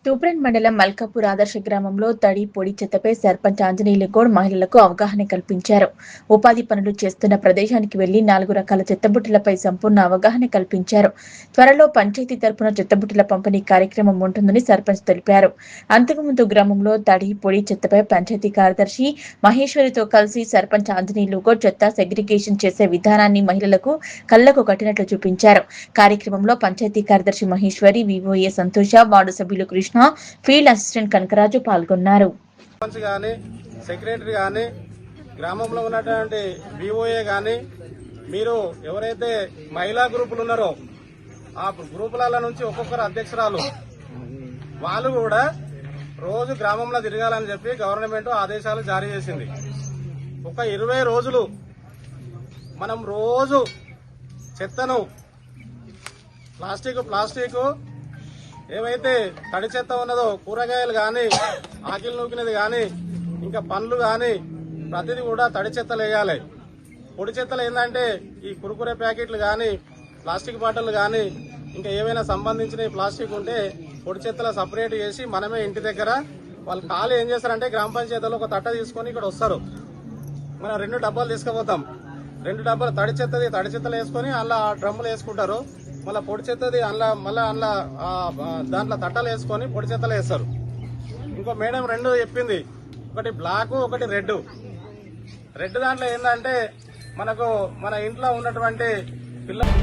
తూప్రాన్ మండలం మల్కాపూర్ ఆదర్శ గ్రామంలో తడి పొడి చెత్తపై సర్పంచ్ ఆంజనేయులు గౌడ్ మహిళలకు అవగాహన కల్పించారు. ఉపాధి పనులు చేస్తున్న ప్రదేశానికి వెళ్లి 4 రకాల చెత్తబుట్టలపై సంపూర్ణ అవగాహన కల్పించారు. త్వరలో పంచాయతీ తరపున చెత్తబుట్టల పంపిణీ కార్యక్రమం ఉంటుందని సర్పంచ్ తెలిపారు. అంతకుముందు గ్రామంలో తడి పొడి చెత్తపై పంచాయతీ కార్యదర్శి మహేశ్వరితో కలిసి సర్పంచ్ ఆంజనేయులు గౌడ్ చెత్త సెగ్రిగేషన్ చేసే విధానాన్ని మహిళలకు కళ్లకు కట్టినట్లు చూపించారు. కార్యక్రమంలో పంచాయతీ కార్యదర్శి మహేశ్వరి, వివోఏ సంతోష, వార్డు సభ్యులు కృష్ణ, ఫీల్డ్ అసిస్టెంట్ కనకరాజు పాల్గొన్నారు. సెక్రటరీ గాని గ్రామంలో ఉన్నటువంటి వివోఏ గాని మీరు ఎవరైతే మహిళా గ్రూపులు ఉన్నారో ఆ గ్రూపుల నుంచి ఒక్కొక్కరు అధ్యక్షురాలు వాళ్ళు కూడా రోజు గ్రామంలో తిరగాలని చెప్పి గవర్నమెంట్ ఆదేశాలు జారీ చేసింది. ఒక 20 రోజులు మనం రోజు చెత్తను ప్లాస్టిక్ ఏవైతే తడి చెత్త ఉన్నదో కూరగాయలు గాని, ఆకిలు నూకినది గాని, ఇంకా పండ్లు గాని ప్రతిదీ కూడా తడి చెత్తలు వేయాలి. పొడి చెత్తలు ఏంటంటే ఈ కురుకురే ప్యాకెట్లు గాని, ప్లాస్టిక్ బాటిల్ గాని, ఇంకా ఏవైనా సంబంధించిన ప్లాస్టిక్ ఉంటే పొడి చెత్తలు సపరేట్ చేసి మనమే ఇంటి దగ్గర వాళ్ళు ఖాళీ ఏం చేస్తారంటే గ్రామ పంచాయతీలో ఒక తట్ట తీసుకొని ఇక్కడ వస్తారు. మనం 2 డబ్బాలు తీసుకుపోతాం. 2 డబ్బాలు తడి చెత్తలు వేసుకొని అలా డ్రమ్ములు వేసుకుంటారు. మళ్ళీ పొడి చెత్తది మళ్ళీ దాంట్లో తట్టలు వేసుకొని పొడి చెత్తలు వేస్తారు. ఇంకో మేడం 2 చెప్పింది, ఒకటి బ్లాక్, ఒకటి రెడ్ దాంట్లో ఏంటంటే మనకు మన ఇంట్లో ఉన్నటువంటి పిల్లలు